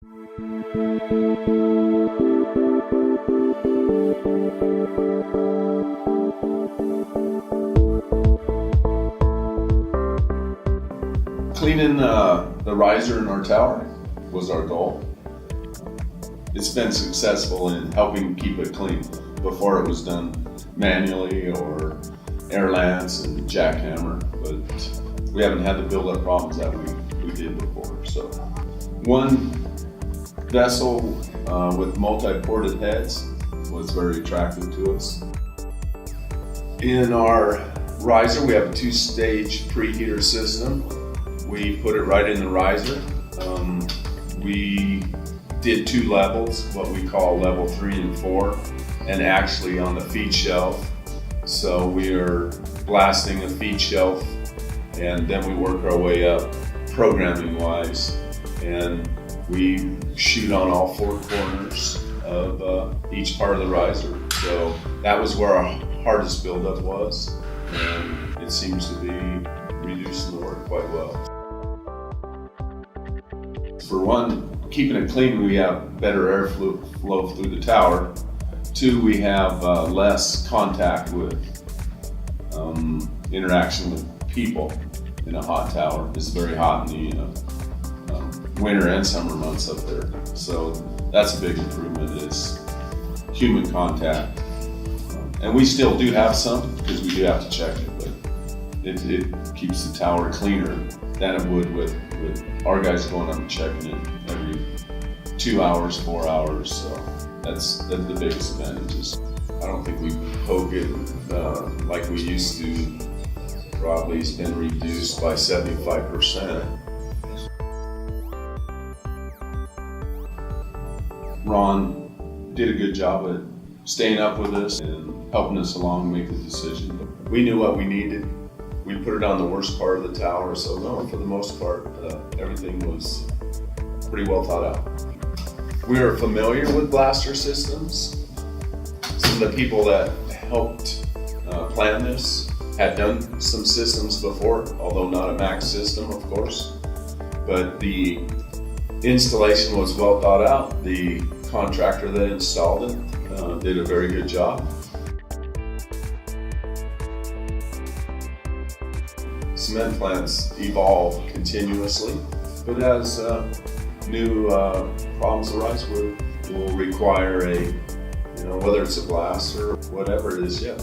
Cleaning the riser in our tower was our goal. It's been successful in helping keep it clean. Before it was done manually or air lance and jackhammer, but we haven't had the build-up problems that we did before. So one vessel with multi-ported heads was very attractive to us. In our riser, we have a two-stage preheater system. We put it right in the riser. We did two levels, what we call level 3 and 4, and actually on the feed shelf. So we are blasting a feed shelf, and then we work our way up programming-wise, and we shoot on all four corners of each part of the riser. So that was where our hardest buildup was, and it seems to be reducing the work quite well. For one, keeping it clean, we have better airflow through the tower. Two, we have less contact with interaction with people in a hot tower. It's very hot in the winter and summer months up there. So that's a big improvement, is human contact. And we still do have some, because we do have to check it, but it keeps the tower cleaner than it would with our guys going up and checking it every 2 hours, 4 hours. So that's the biggest advantages. I don't think we poke it like we used to. Probably it's been reduced by 75%. Ron did a good job at staying up with us and helping us along make the decision. We knew what we needed. We put it on the worst part of the tower, so no, for the most part, everything was pretty well thought out. We are familiar with blaster systems. Some of the people that helped plan this had done some systems before, although not a MACSYS system, of course. But the installation was well thought out. The contractor that installed it did a very good job. Cement plants evolve continuously, but as new problems arise, we'll require whether it's a blast or whatever it is, yeah.